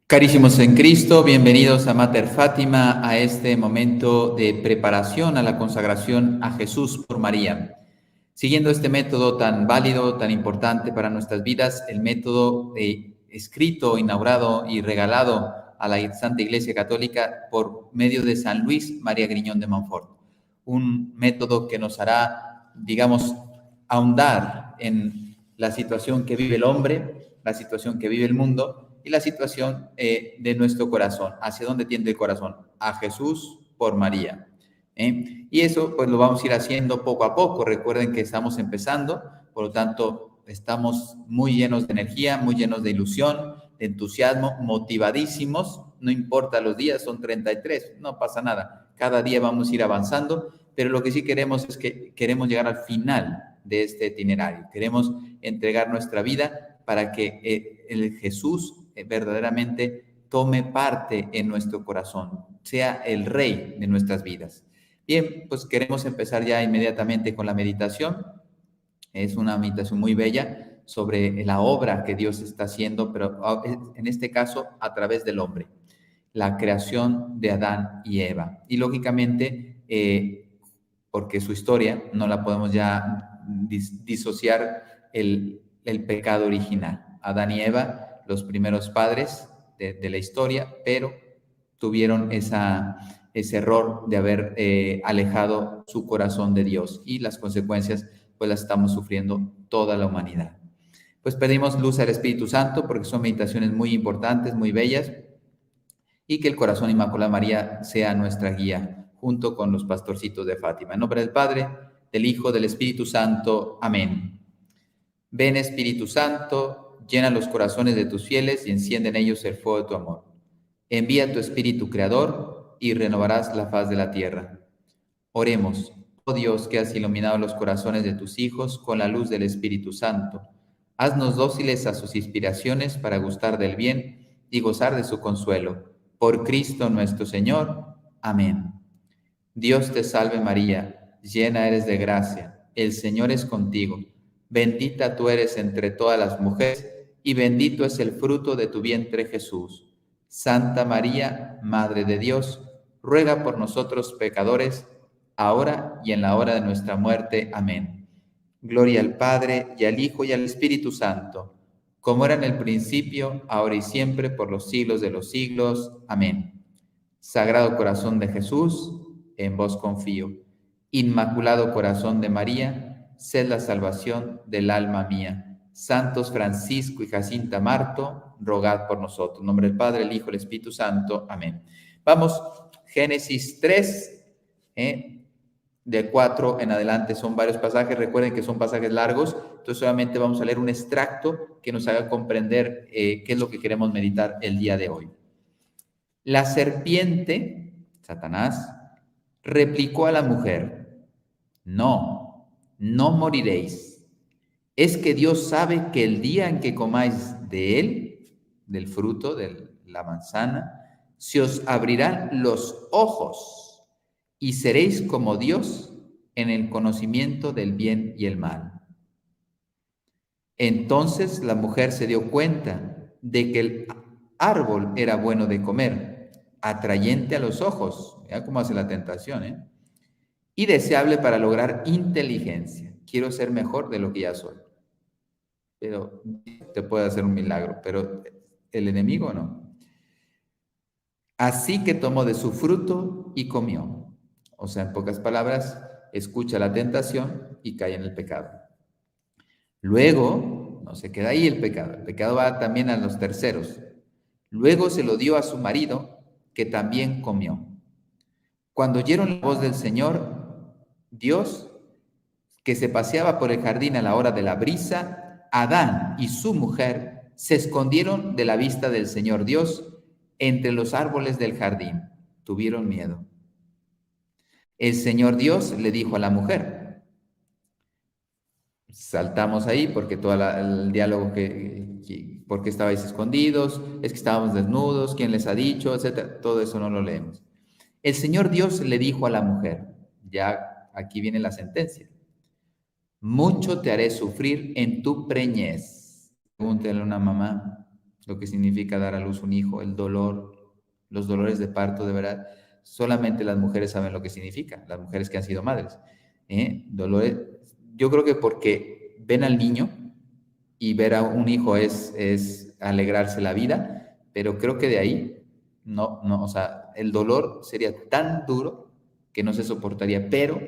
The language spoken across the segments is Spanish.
Carísimos en Cristo, bienvenidos a Mater Fátima, a este momento de preparación a la consagración a Jesús por María. Siguiendo este método tan válido, tan importante para nuestras vidas, el método escrito, inaugurado y regalado a la Santa Iglesia Católica por medio de San Luis María Griñón de Montfort. Un método que nos hará, digamos, ahondar en la situación que vive el hombre, la situación que vive el mundo, y la situación de nuestro corazón. ¿Hacia dónde tiende el corazón? A Jesús por María. Y eso pues lo vamos a ir haciendo poco a poco. Recuerden que estamos empezando, por lo tanto estamos muy llenos de energía, muy llenos de ilusión, de entusiasmo, motivadísimos. No importa los días, son 33, no pasa nada. Cada día vamos a ir avanzando, pero lo que sí queremos es que queremos llegar al final de este itinerario. Queremos entregar nuestra vida para que el Jesús verdaderamente tome parte en nuestro corazón, sea el rey de nuestras vidas. Bien, pues queremos empezar ya inmediatamente con la meditación. Es una meditación muy bella sobre la obra que Dios está haciendo, pero en este caso a través del hombre, la creación de Adán y Eva. Y lógicamente, porque su historia no la podemos ya disociar el pecado original. Adán y Eva, los primeros padres de la historia, pero tuvieron ese error de haber alejado su corazón de Dios, y las consecuencias pues las estamos sufriendo toda la humanidad. Pues pedimos luz al Espíritu Santo porque son meditaciones muy importantes, muy bellas, y que el corazón inmaculado de María sea nuestra guía, junto con los pastorcitos de Fátima. En nombre del Padre, del Hijo, del Espíritu Santo. Amén. Ven, Espíritu Santo, llena los corazones de tus fieles y enciende en ellos el fuego de tu amor. Envía tu Espíritu Creador y renovarás la faz de la tierra. Oremos. Oh Dios, que has iluminado los corazones de tus hijos con la luz del Espíritu Santo, haznos dóciles a sus inspiraciones para gustar del bien y gozar de su consuelo. Por Cristo nuestro Señor. Amén. Dios te salve María, llena eres de gracia, el Señor es contigo. Bendita tú eres entre todas las mujeres, y bendito es el fruto de tu vientre Jesús. Santa María, Madre de Dios, ruega por nosotros pecadores, ahora y en la hora de nuestra muerte. Amén. Gloria al Padre, y al Hijo, y al Espíritu Santo, como era en el principio, ahora y siempre, por los siglos de los siglos. Amén. Sagrado Corazón de Jesús, en vos confío. Inmaculado Corazón de María, sed la salvación del alma mía. Santos Francisco y Jacinta Marto, rogad por nosotros. En nombre del Padre, el Hijo, el Espíritu Santo. Amén. Vamos, Génesis 3, de 4 en adelante son varios pasajes. Recuerden que son pasajes largos, entonces solamente vamos a leer un extracto que nos haga comprender qué es lo que queremos meditar el día de hoy. La serpiente, Satanás, replicó a la mujer: no, no moriréis. Es que Dios sabe que el día en que comáis de él, del fruto de la manzana, se os abrirán los ojos y seréis como Dios en el conocimiento del bien y el mal. Entonces la mujer se dio cuenta de que el árbol era bueno de comer, atrayente a los ojos, mira cómo hace la tentación, y deseable para lograr inteligencia. Quiero ser mejor de lo que ya soy. Pero te puede hacer un milagro, pero el enemigo no. Así que tomó de su fruto y comió. O sea, en pocas palabras, escucha la tentación y cae en el pecado. Luego, no se queda ahí el pecado va también a los terceros. Luego se lo dio a su marido, que también comió. Cuando oyeron la voz del Señor, Dios, que se paseaba por el jardín a la hora de la brisa, Adán y su mujer se escondieron de la vista del Señor Dios entre los árboles del jardín. Tuvieron miedo. El Señor Dios le dijo a la mujer, saltamos ahí porque todo el diálogo ¿por qué estabais escondidos? Es que estábamos desnudos, ¿quién les ha dicho? Etcétera. Todo eso no lo leemos. El Señor Dios le dijo a la mujer, ya aquí viene la sentencia: mucho te haré sufrir en tu preñez. Pregúntale a una mamá, lo que significa dar a luz un hijo, el dolor, los dolores de parto, de verdad. Solamente las mujeres saben lo que significa, las mujeres que han sido madres. Dolores, yo creo que porque ven al niño y ver a un hijo es alegrarse la vida, pero creo que de ahí, no, o sea, el dolor sería tan duro que no se soportaría, pero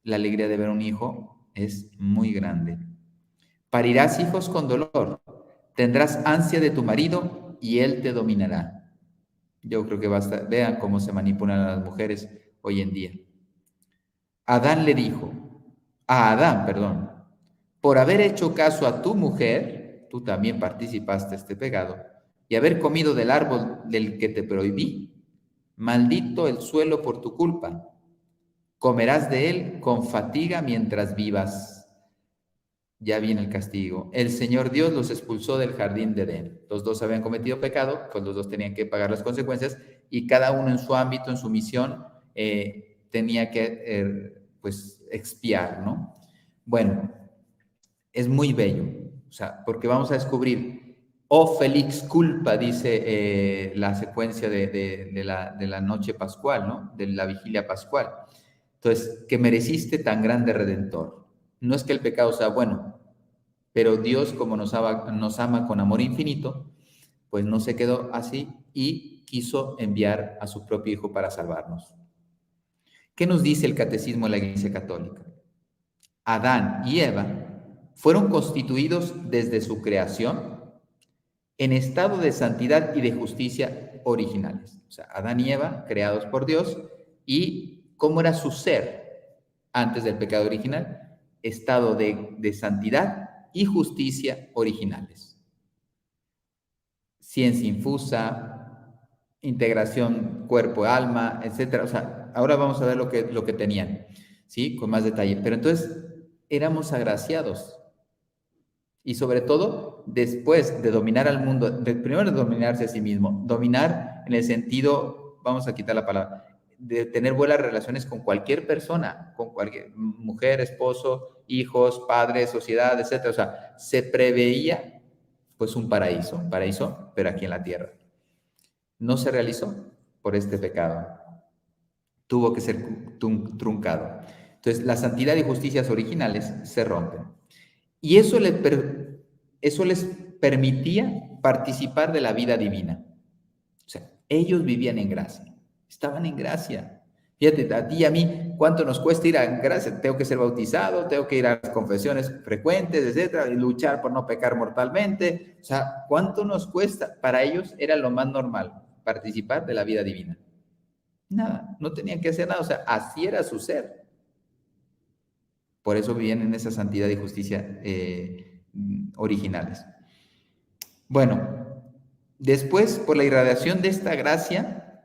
la alegría de ver un hijo es muy grande. Parirás hijos con dolor, tendrás ansia de tu marido y él te dominará. Yo creo que basta, vean cómo se manipulan a las mujeres hoy en día. Adán le dijo, a Adán, perdón, por haber hecho caso a tu mujer, tú también participaste de este pecado, y haber comido del árbol del que te prohibí, maldito el suelo por tu culpa. Comerás de él con fatiga mientras vivas. Ya viene el castigo. El Señor Dios los expulsó del jardín de Edén. Los dos habían cometido pecado, pues los dos tenían que pagar las consecuencias y cada uno en su ámbito, en su misión, tenía que pues expiar, ¿no? Bueno, es muy bello, o sea, porque vamos a descubrir, oh Felix culpa, dice la secuencia de la noche pascual, ¿no? De la vigilia pascual. Entonces, que mereciste tan grande redentor. No es que el pecado sea bueno, pero Dios, como nos ama con amor infinito, pues no se quedó así y quiso enviar a su propio Hijo para salvarnos. ¿Qué nos dice el Catecismo de la Iglesia Católica? Adán y Eva fueron constituidos desde su creación en estado de santidad y de justicia originales. O sea, Adán y Eva, creados por Dios, y cómo era su ser antes del pecado original, estado de santidad y justicia originales. Ciencia infusa, integración cuerpo-alma, etcétera. O sea, ahora vamos a ver lo que tenían, ¿sí? Con más detalle. Pero entonces, éramos agraciados. Y sobre todo, después de dominar al mundo, primero de dominarse a sí mismo, dominar en el sentido, vamos a quitar la palabra, de tener buenas relaciones con cualquier persona, con cualquier mujer, esposo, hijos, padres, sociedad, etcétera. O sea, se preveía pues un paraíso, pero aquí en la tierra. No se realizó por este pecado. Tuvo que ser truncado. Entonces, la santidad y justicias originales se rompen. Y eso les permitía participar de la vida divina. O sea, ellos vivían en gracia, estaban en gracia. Fíjate, a ti y a mí, ¿cuánto nos cuesta ir a gracia? Tengo que ser bautizado, tengo que ir a las confesiones frecuentes, etcétera, y luchar por no pecar mortalmente. O sea, ¿cuánto nos cuesta? Para ellos era lo más normal, participar de la vida divina. Nada, no tenían que hacer nada, o sea, así era su ser. Por eso vivían en esa santidad y justicia originales. Bueno, después, por la irradiación de esta gracia,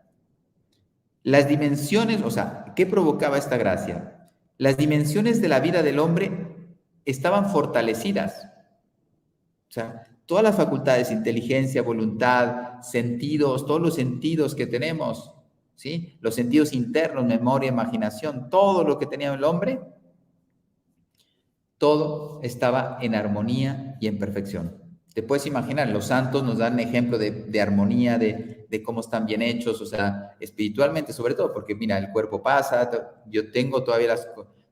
las dimensiones, o sea, ¿qué provocaba esta gracia? Las dimensiones de la vida del hombre estaban fortalecidas. O sea, todas las facultades, inteligencia, voluntad, sentidos, todos los sentidos que tenemos, ¿sí? Los sentidos internos, memoria, imaginación, todo lo que tenía el hombre, todo estaba en armonía y en perfección. Te puedes imaginar, los santos nos dan ejemplo de armonía, de cómo están bien hechos, o sea, espiritualmente sobre todo, porque mira, el cuerpo pasa, yo tengo todavía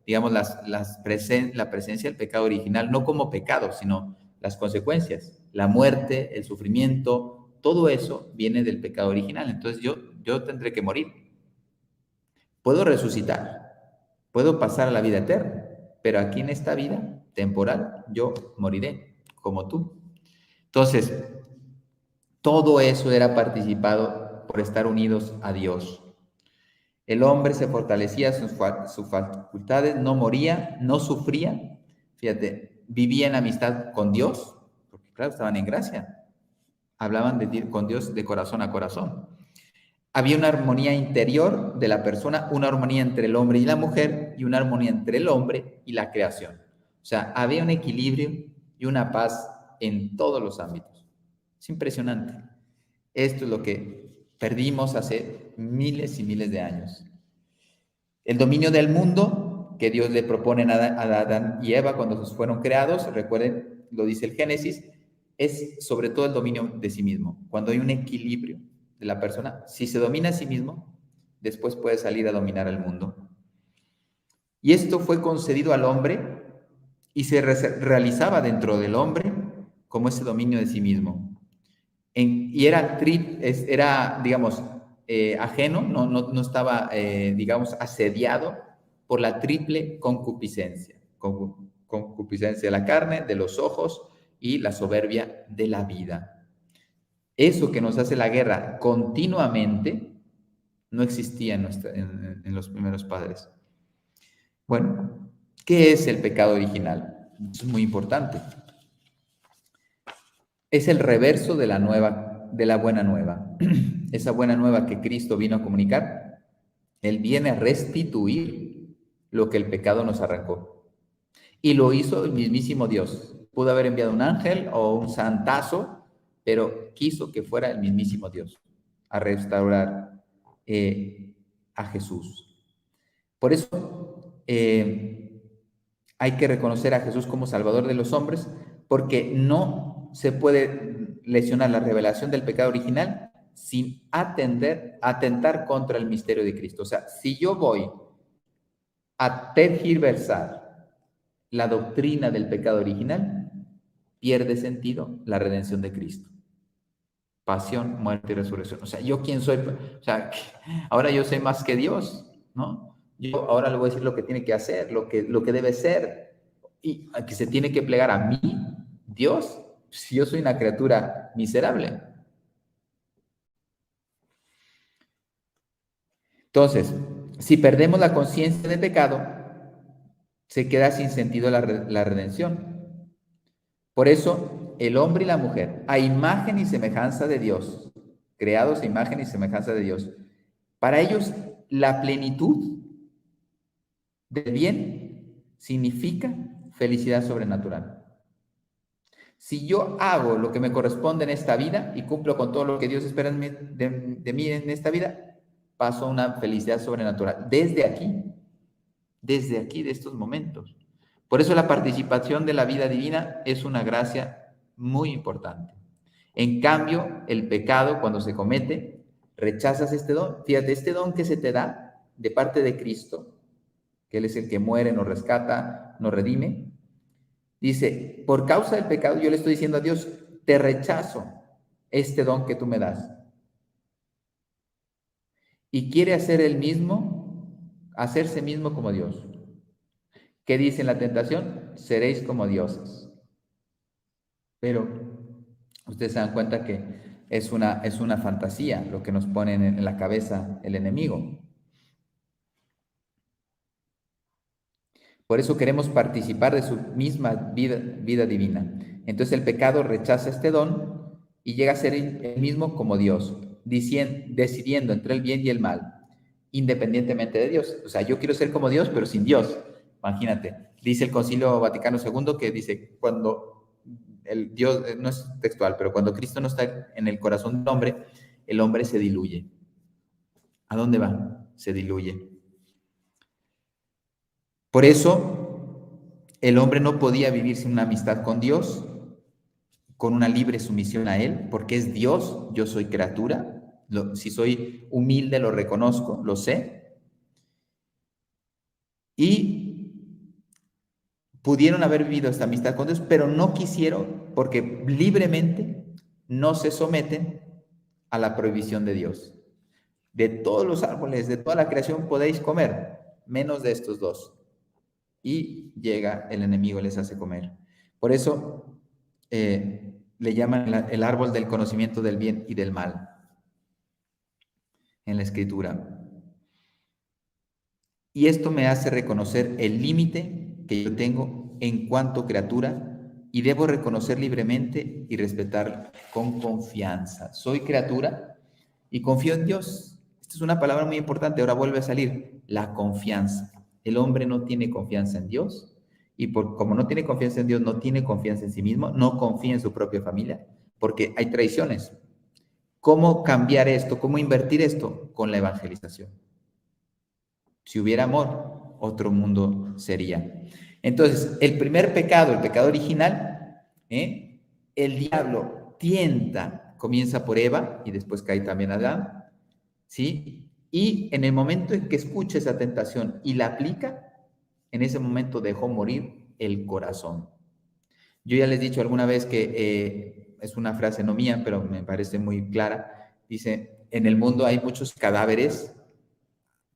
la presencia del pecado original, no como pecado, sino las consecuencias, la muerte, el sufrimiento, todo eso viene del pecado original. Entonces yo tendré que morir. Puedo resucitar, puedo pasar a la vida eterna, pero aquí en esta vida temporal yo moriré, como tú. Entonces, todo eso era participado por estar unidos a Dios. El hombre se fortalecía, sus facultades, no moría, no sufría, fíjate, vivía en amistad con Dios, porque claro, estaban en gracia, hablaban con Dios de corazón a corazón. Había una armonía interior de la persona, una armonía entre el hombre y la mujer y una armonía entre el hombre y la creación. O sea, había un equilibrio y una paz en todos los ámbitos. Es impresionante. Esto es lo que perdimos hace miles y miles de años. El dominio del mundo que Dios le propone a Adán y Eva cuando fueron creados, recuerden, lo dice el Génesis, es sobre todo el dominio de sí mismo. Cuando hay un equilibrio de la persona, si se domina a sí mismo, después puede salir a dominar al mundo. Y esto fue concedido al hombre y se realizaba dentro del hombre como ese dominio de sí mismo. Y era digamos, ajeno, no estaba, digamos, asediado por la triple concupiscencia. Concupiscencia de la carne, de los ojos y la soberbia de la vida. Eso que nos hace la guerra continuamente no existía en los primeros padres. Bueno, ¿qué es el pecado original? Eso es muy importante. Es el reverso de la buena nueva. Esa buena nueva que Cristo vino a comunicar, Él viene a restituir lo que el pecado nos arrancó. Y lo hizo el mismísimo Dios. Pudo haber enviado un ángel o un santazo, pero quiso que fuera el mismísimo Dios a restaurar a Jesús. Por eso hay que reconocer a Jesús como Salvador de los hombres, porque no se puede lesionar la revelación del pecado original sin atentar contra el misterio de Cristo. O sea, si yo voy a tergiversar la doctrina del pecado original, pierde sentido la redención de Cristo. Pasión, muerte y resurrección. O sea, ¿yo quién soy? O sea, ahora yo sé más que Dios, ¿no? Yo ahora le voy a decir lo que tiene que hacer, lo que debe ser, y que se tiene que plegar a mí, Dios, si yo soy una criatura miserable. Entonces, si perdemos la conciencia de pecado, se queda sin sentido la redención. Por eso, el hombre y la mujer, a imagen y semejanza de Dios, creados a imagen y semejanza de Dios, para ellos la plenitud del bien significa felicidad sobrenatural. Si yo hago lo que me corresponde en esta vida y cumplo con todo lo que Dios espera de mí en esta vida, paso a una felicidad sobrenatural. Desde aquí, de estos momentos. Por eso la participación de la vida divina es una gracia muy importante. En cambio, el pecado, cuando se comete, rechazas este don. Fíjate, este don que se te da de parte de Cristo, que Él es el que muere, nos rescata, nos redime. Dice, por causa del pecado, yo le estoy diciendo a Dios, te rechazo este don que tú me das. Y quiere hacerse mismo como Dios. ¿Qué dice en la tentación? Seréis como dioses. Pero ustedes se dan cuenta que es una fantasía lo que nos pone en la cabeza el enemigo. Por eso queremos participar de su misma vida divina. Entonces el pecado rechaza este don y llega a ser el mismo como Dios, decidiendo entre el bien y el mal, independientemente de Dios. O sea, yo quiero ser como Dios, pero sin Dios. Imagínate. Dice el Concilio Vaticano II que dice, cuando el Dios, no es textual, pero cuando Cristo no está en el corazón del hombre, el hombre se diluye. ¿A dónde va? Se diluye. Por eso, el hombre no podía vivir sin una amistad con Dios, con una libre sumisión a Él, porque es Dios, yo soy criatura. Si soy humilde, lo reconozco, lo sé. Y pudieron haber vivido esta amistad con Dios, pero no quisieron, porque libremente no se someten a la prohibición de Dios. De todos los árboles, de toda la creación podéis comer, menos de estos dos. Y llega el enemigo y les hace comer. Por eso le llaman el árbol del conocimiento del bien y del mal en la Escritura. Y esto me hace reconocer el límite que yo tengo en cuanto criatura y debo reconocer libremente y respetar con confianza. Soy criatura y confío en Dios. Esta es una palabra muy importante, ahora vuelve a salir, la confianza. El hombre no tiene confianza en Dios y como no tiene confianza en Dios, no tiene confianza en sí mismo, no confía en su propia familia, porque hay traiciones. ¿Cómo cambiar esto? ¿Cómo invertir esto? Con la evangelización. Si hubiera amor, otro mundo sería. Entonces, el primer pecado, el pecado original, el diablo tienta, comienza por Eva y después cae también Adán, ¿sí? Y en el momento en que escucha esa tentación y la aplica, en ese momento dejó morir el corazón. Yo ya les he dicho alguna vez que es una frase no mía, pero me parece muy clara. Dice, en el mundo hay muchos cadáveres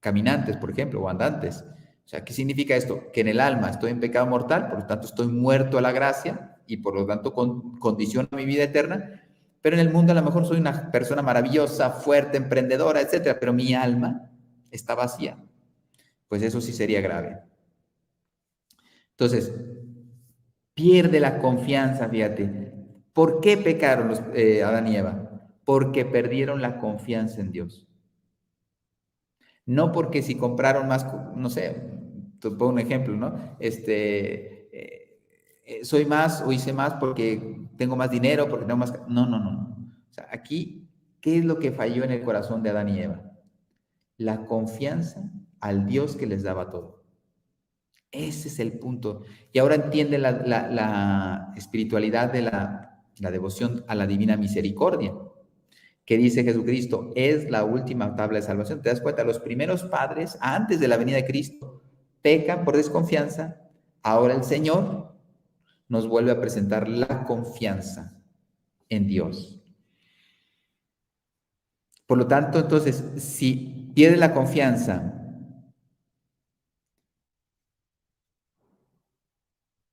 caminantes, por ejemplo, o andantes. O sea, ¿qué significa esto? Que en el alma estoy en pecado mortal, por lo tanto estoy muerto a la gracia y por lo tanto condiciono mi vida eterna, pero en el mundo a lo mejor soy una persona maravillosa, fuerte, emprendedora, etcétera, pero mi alma está vacía. Pues eso sí sería grave. Entonces, pierde la confianza, fíjate. ¿Por qué pecaron Adán y Eva? Porque perdieron la confianza en Dios. No porque si compraron más, no sé, te pongo un ejemplo, ¿no? Soy más o hice más porque tengo más dinero, porque tengo más... No, no, no, no. O sea, aquí, ¿qué es lo que falló en el corazón de Adán y Eva? La confianza al Dios que les daba todo. Ese es el punto. Y ahora entiende la espiritualidad de la devoción a la divina misericordia, que dice Jesucristo, es la última tabla de salvación. ¿Te das cuenta? Los primeros padres, antes de la venida de Cristo, pecan por desconfianza. Ahora el Señor nos vuelve a presentar la confianza en Dios. Por lo tanto, entonces, si pierdes la confianza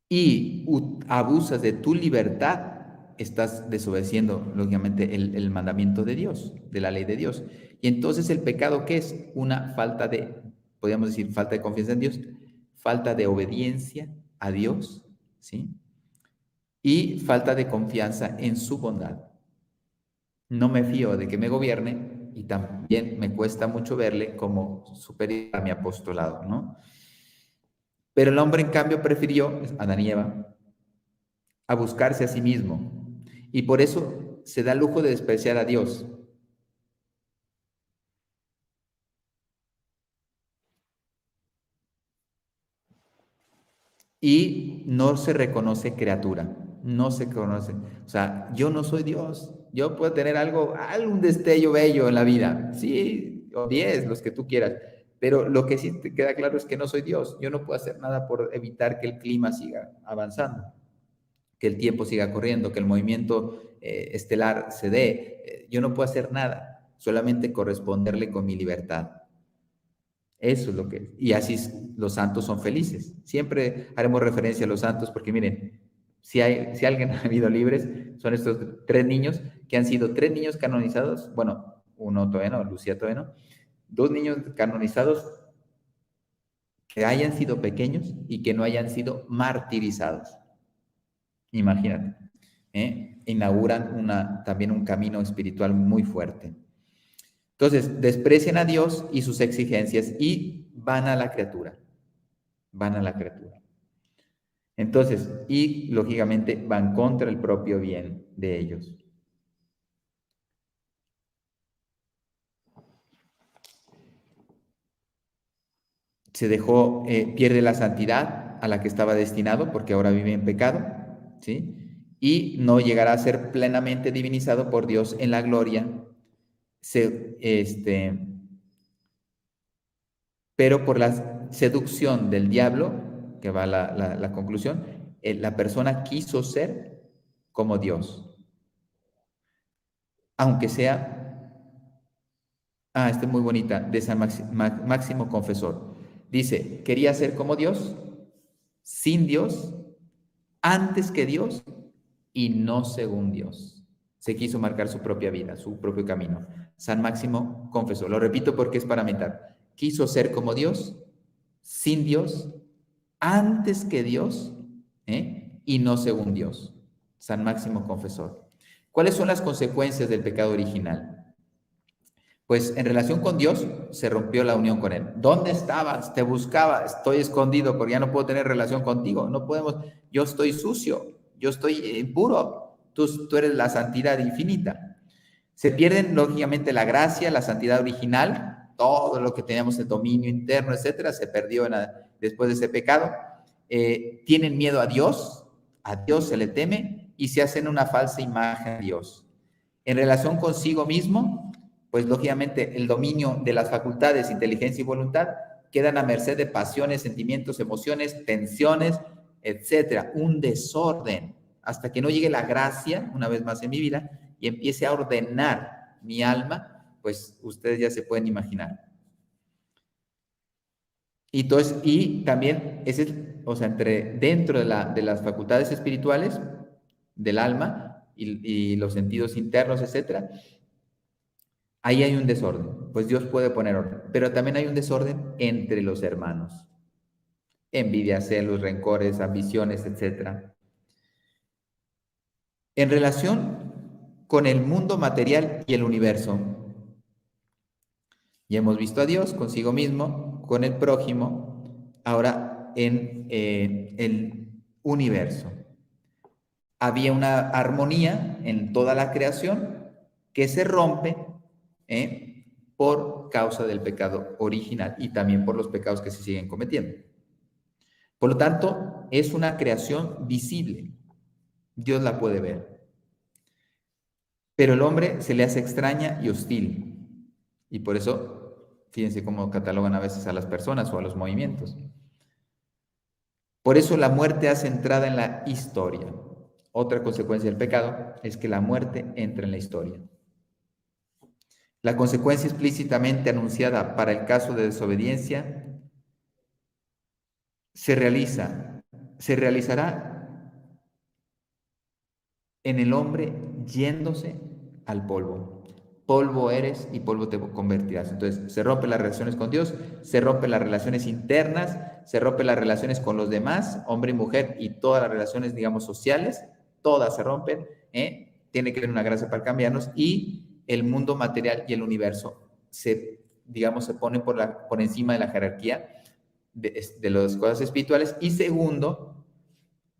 y abusas de tu libertad, estás desobedeciendo, lógicamente, el mandamiento de Dios, de la ley de Dios. Y entonces el pecado, ¿qué es? Una falta de, podríamos decir, falta de confianza en Dios, falta de obediencia a Dios, ¿sí? Y falta de confianza en su bondad. No me fío de que me gobierne y también me cuesta mucho verle como superior a mi apostolado, ¿no? Pero el hombre, en cambio, prefirió, Adán y Eva, a buscarse a sí mismo. Y por eso se da el lujo de despreciar a Dios. Y no se reconoce criatura, no se conoce. O sea, yo no soy Dios. Yo puedo tener algún destello bello en la vida, sí, o 10, los que tú quieras. Pero lo que sí te queda claro es que no soy Dios. Yo no puedo hacer nada por evitar que el clima siga avanzando, que el tiempo siga corriendo, que el movimiento estelar se dé. Yo no puedo hacer nada, solamente corresponderle con mi libertad. Eso es lo que es. Y así los santos son felices. Siempre haremos referencia a los santos porque miren, si alguien ha habido libres, son estos tres niños que han sido tres niños canonizados. Bueno, uno todavía no, Lucía todavía no. Dos niños canonizados que hayan sido pequeños y que no hayan sido martirizados. Imagínate. Inauguran también un camino espiritual muy fuerte. Entonces, desprecian a Dios y sus exigencias y van a la criatura. Van a la criatura. Entonces, y lógicamente van contra el propio bien de ellos. Pierde la santidad a la que estaba destinado porque ahora vive en pecado, ¿sí? Y no llegará a ser plenamente divinizado por Dios en la gloria. Pero por la seducción del diablo, que va la conclusión, la persona quiso ser como Dios, aunque sea, esta es muy bonita, de San Máximo Confesor. Dice, quería ser como Dios, sin Dios, antes que Dios y no según Dios. Se quiso marcar su propia vida, su propio camino. San Máximo Confesor. Lo repito porque es para meditar. Quiso ser como Dios, sin Dios, antes que Dios, y no según Dios. San Máximo Confesor. ¿Cuáles son las consecuencias del pecado original? Pues en relación con Dios se rompió la unión con Él. ¿Dónde estabas? Te buscaba, estoy escondido porque ya no puedo tener relación contigo. No podemos, yo estoy sucio, yo estoy impuro, tú eres la santidad infinita. Se pierden, lógicamente, la gracia, la santidad original, todo lo que teníamos, el dominio interno, etcétera, se perdió después de ese pecado. Tienen miedo a Dios se le teme y se hacen una falsa imagen de Dios. En relación consigo mismo, pues lógicamente el dominio de las facultades, inteligencia y voluntad quedan a merced de pasiones, sentimientos, emociones, tensiones, etcétera. Un desorden, hasta que no llegue la gracia, una vez más en mi vida, y empiece a ordenar mi alma, pues ustedes ya se pueden imaginar. Y, entonces, y también, o sea, dentro de las facultades espirituales del alma y los sentidos internos, etcétera, ahí hay un desorden. Pues Dios puede poner orden, pero también hay un desorden entre los hermanos. Envidia, celos, rencores, ambiciones, etcétera. En relación con el mundo material y el universo, ya hemos visto a Dios consigo mismo, con el prójimo, ahora en el universo. Había una armonía en toda la creación que se rompe por causa del pecado original y también por los pecados que se siguen cometiendo. Por lo tanto, es una creación visible. Dios la puede ver. Pero el hombre se le hace extraña y hostil. Y por eso, fíjense cómo catalogan a veces a las personas o a los movimientos. Por eso la muerte hace entrada en la historia. Otra consecuencia del pecado es que la muerte entra en la historia. La consecuencia explícitamente anunciada para el caso de desobediencia se realizará en el hombre yéndose al polvo. Polvo eres y polvo te convertirás. Entonces, se rompen las relaciones con Dios, se rompen las relaciones internas, se rompen las relaciones con los demás, hombre y mujer, y todas las relaciones, digamos, sociales, todas se rompen, tiene que haber una gracia para cambiarnos, y el mundo material y el universo digamos, se ponen por encima de la jerarquía de las cosas espirituales. Y segundo,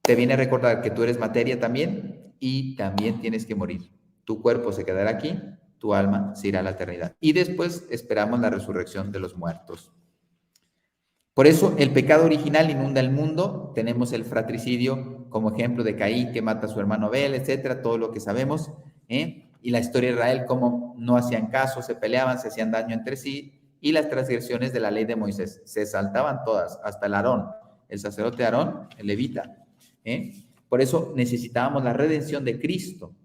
te viene a recordar que tú eres materia también y también tienes que morir. Tu cuerpo se quedará aquí, tu alma se irá a la eternidad. Y después esperamos la resurrección de los muertos. Por eso el pecado original inunda el mundo. Tenemos el fratricidio como ejemplo de Caín que mata a su hermano Abel, etcétera, todo lo que sabemos. Y la historia de Israel, como no hacían caso, se peleaban, se hacían daño entre sí. Y las transgresiones de la ley de Moisés, se saltaban todas, hasta el Aarón, el sacerdote Aarón, el levita. Por eso necesitábamos la redención de Cristo,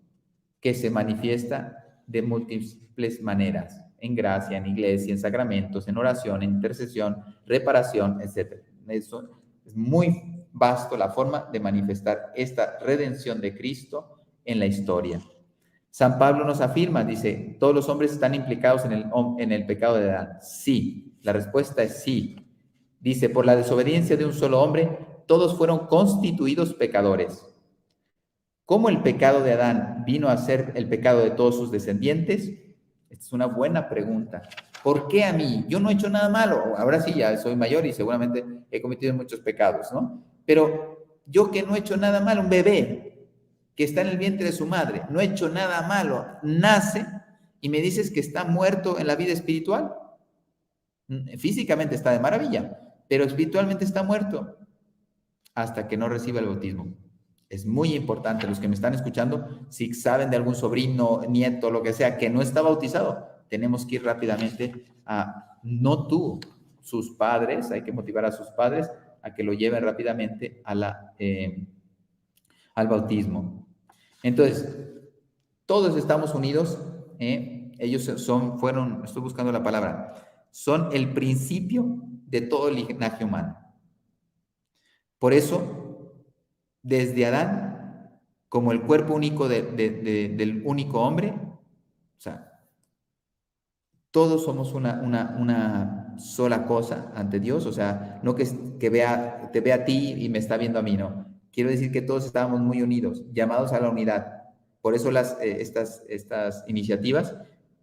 que se manifiesta de múltiples maneras, en gracia, en iglesia, en sacramentos, en oración, en intercesión, reparación, etc. Eso es muy vasto la forma de manifestar esta redención de Cristo en la historia. San Pablo nos afirma, dice, ¿todos los hombres están implicados en el pecado de Adán? Sí, la respuesta es sí. Dice, por la desobediencia de un solo hombre, todos fueron constituidos pecadores. ¿Cómo el pecado de Adán vino a ser el pecado de todos sus descendientes? Esta es una buena pregunta. ¿Por qué a mí? Yo no he hecho nada malo. Ahora sí, ya soy mayor y seguramente he cometido muchos pecados, ¿no? Pero yo que no he hecho nada malo, un bebé que está en el vientre de su madre, no he hecho nada malo, nace y me dices que está muerto en la vida espiritual. Físicamente está de maravilla, pero espiritualmente está muerto hasta que no reciba el bautismo. Es muy importante, los que me están escuchando, si saben de algún sobrino, nieto, lo que sea, que no está bautizado, tenemos que ir rápidamente no tú, sus padres, hay que motivar a sus padres a que lo lleven rápidamente al bautismo. Entonces, todos estamos unidos, ellos estoy buscando la palabra, son el principio de todo el linaje humano. Por eso, desde Adán, como el cuerpo único del único hombre, o sea, todos somos una sola cosa ante Dios, o sea, no que te vea a ti y me está viendo a mí, no. Quiero decir que todos estábamos muy unidos, llamados a la unidad. Por eso estas iniciativas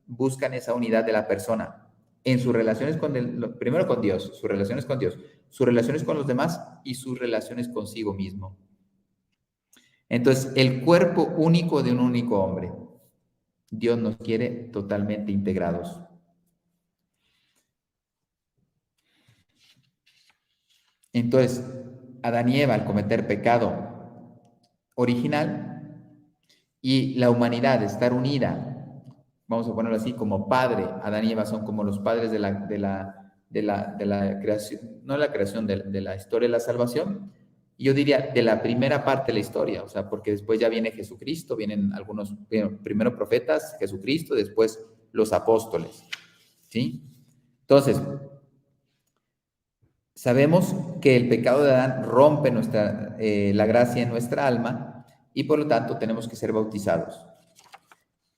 buscan esa unidad de la persona en sus relaciones primero con Dios, sus relaciones con Dios, sus relaciones con los demás y sus relaciones consigo mismo. Entonces, el cuerpo único de un único hombre. Dios nos quiere totalmente integrados. Entonces, Adán y Eva, al cometer pecado original, y la humanidad estar unida, vamos a ponerlo así, como padre, Adán y Eva son como los padres de la creación, no la creación, de la historia de la salvación, y yo diría de la primera parte de la historia, o sea, porque después ya viene Jesucristo, vienen algunos, primero profetas, Jesucristo, después los apóstoles, ¿sí? Entonces, sabemos que el pecado de Adán rompe la gracia en nuestra alma y por lo tanto tenemos que ser bautizados.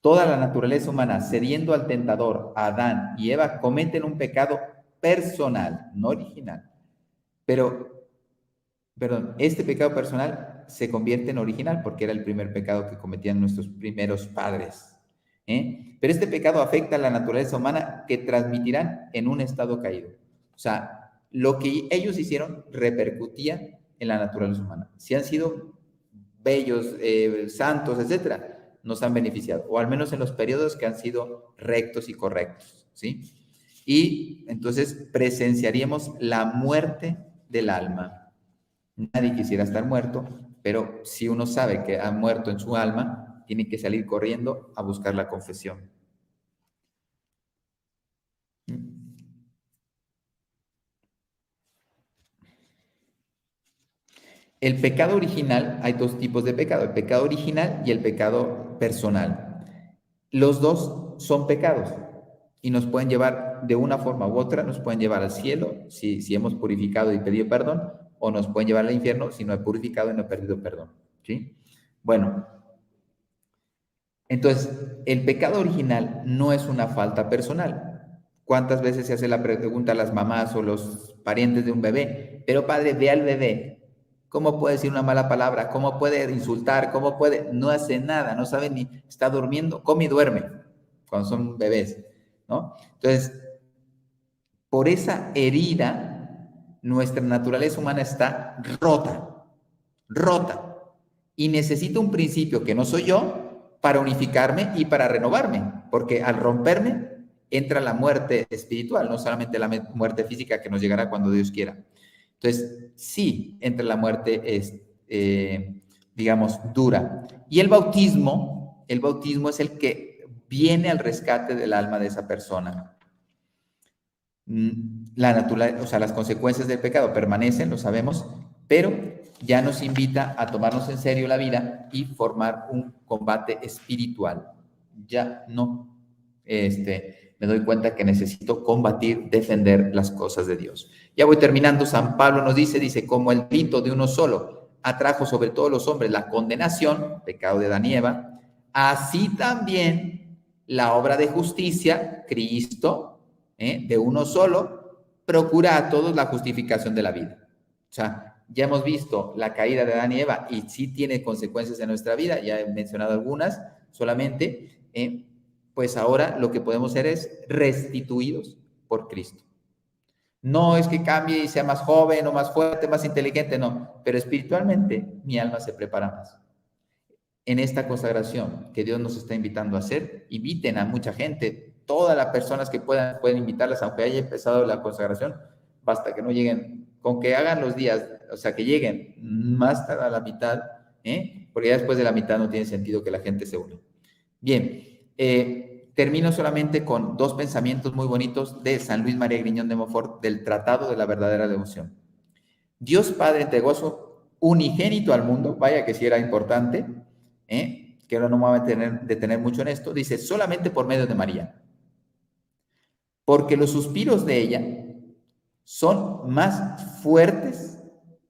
Toda la naturaleza humana, cediendo al tentador, Adán y Eva, cometen un pecado personal, no original. Pero, perdón, este pecado personal se convierte en original porque era el primer pecado que cometían nuestros primeros padres. Pero este pecado afecta a la naturaleza humana que transmitirán en un estado caído. O sea, lo que ellos hicieron repercutía en la naturaleza humana. Si han sido bellos, santos, etcétera, nos han beneficiado, o al menos en los periodos que han sido rectos y correctos, ¿sí? Y entonces presenciaríamos la muerte del alma. Nadie quisiera estar muerto, pero si uno sabe que ha muerto en su alma, tiene que salir corriendo a buscar la confesión. El pecado original, hay dos tipos de pecado, el pecado original y el pecado personal. Los dos son pecados y nos pueden llevar de una forma u otra, nos pueden llevar al cielo si hemos purificado y pedido perdón, o nos pueden llevar al infierno si no he purificado y no he pedido perdón, ¿sí? Bueno, entonces, el pecado original no es una falta personal. ¿Cuántas veces se hace la pregunta a las mamás o los parientes de un bebé? Pero padre, ve al bebé. ¿Cómo puede decir una mala palabra? ¿Cómo puede insultar? ¿Cómo puede? No hace nada, no sabe ni, está durmiendo, come y duerme, cuando son bebés, ¿no? Entonces, por esa herida, nuestra naturaleza humana está rota, rota. Y necesito un principio que no soy yo para unificarme y para renovarme, porque al romperme entra la muerte espiritual, no solamente la muerte física que nos llegará cuando Dios quiera. Entonces, sí, entra la muerte, digamos, dura. Y el bautismo es el que viene al rescate del alma de esa persona. O sea, las consecuencias del pecado permanecen, lo sabemos, pero ya nos invita a tomarnos en serio la vida y formar un combate espiritual. Ya no, me doy cuenta que necesito combatir, defender las cosas de Dios. Ya voy terminando. San Pablo nos dice, como el delito de uno solo atrajo sobre todos los hombres la condenación, pecado de Adán y Eva, así también la obra de justicia, Cristo, de uno solo, procura a todos la justificación de la vida. O sea, ya hemos visto la caída de Adán y Eva y sí tiene consecuencias en nuestra vida, ya he mencionado algunas solamente, pues ahora lo que podemos ser es restituidos por Cristo. No es que cambie y sea más joven o más fuerte, más inteligente, no, pero espiritualmente mi alma se prepara más. En esta consagración que Dios nos está invitando a hacer, inviten a mucha gente, todas las personas que pueden invitarlas, aunque haya empezado la consagración, basta que no lleguen, con que hagan los días, o sea, que lleguen más tarde a la mitad, porque ya después de la mitad no tiene sentido que la gente se une. Bien, termino solamente con dos pensamientos muy bonitos de San Luis María Griñón de Montfort del Tratado de la Verdadera Devoción. Dios Padre entregó a su unigénito al mundo, vaya que sí era importante, que ahora no me voy a detener mucho en esto, dice, solamente por medio de María, porque los suspiros de ella son más fuertes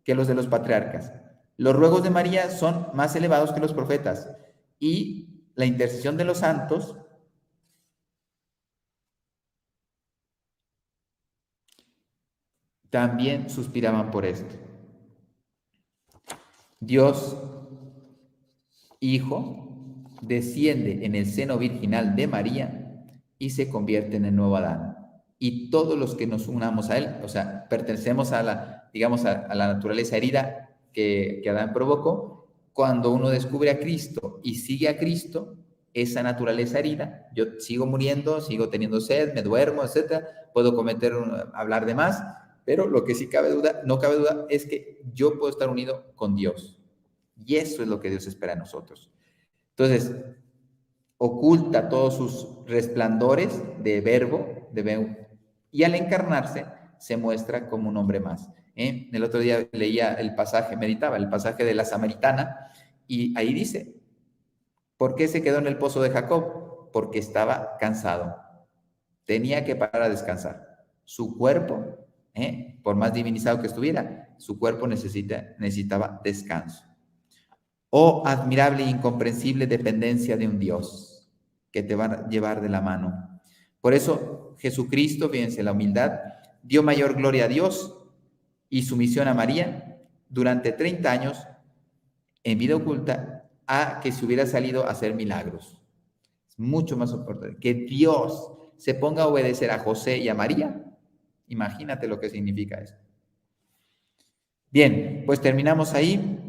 que los de los patriarcas. Los ruegos de María son más elevados que los profetas y la intercesión de los santos también suspiraban por esto. Dios Hijo desciende en el seno virginal de María y se convierte en el nuevo Adán. Y todos los que nos unamos a él, o sea, pertenecemos a la, digamos, a la naturaleza herida que Adán provocó, cuando uno descubre a Cristo y sigue a Cristo, esa naturaleza herida, yo sigo muriendo, sigo teniendo sed, me duermo, etcétera, puedo hablar de más, pero lo que sí no cabe duda es que yo puedo estar unido con Dios. Y eso es lo que Dios espera de nosotros. Entonces, oculta todos sus resplandores de verbo, y al encarnarse se muestra como un hombre más. El otro día leía el pasaje, meditaba el pasaje de la Samaritana, y ahí dice, ¿por qué se quedó en el pozo de Jacob? Porque estaba cansado. Tenía que parar a descansar. Su cuerpo, por más divinizado que estuviera, su cuerpo necesitaba descanso. Oh admirable e incomprensible dependencia de un Dios que te va a llevar de la mano. Por eso Jesucristo, fíjense, la humildad, dio mayor gloria a Dios y sumisión a María durante 30 años en vida oculta a que se hubiera salido a hacer milagros. Es mucho más importante que Dios se ponga a obedecer a José y a María. Imagínate lo que significa eso. Bien, pues terminamos ahí.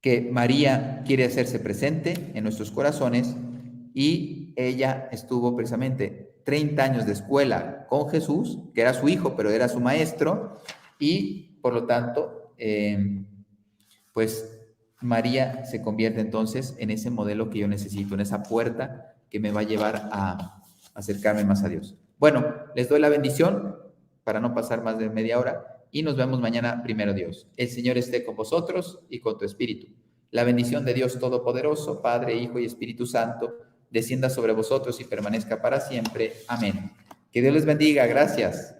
Que María quiere hacerse presente en nuestros corazones y ella estuvo precisamente 30 años de escuela con Jesús, que era su hijo, pero era su maestro, y por lo tanto, pues María se convierte entonces en ese modelo que yo necesito, en esa puerta que me va a llevar a acercarme más a Dios. Bueno, les doy la bendición para no pasar más de media hora y nos vemos mañana, primero Dios. El Señor esté con vosotros y con tu espíritu. La bendición de Dios Todopoderoso, Padre, Hijo y Espíritu Santo, descienda sobre vosotros y permanezca para siempre. Amén. Que Dios les bendiga. Gracias.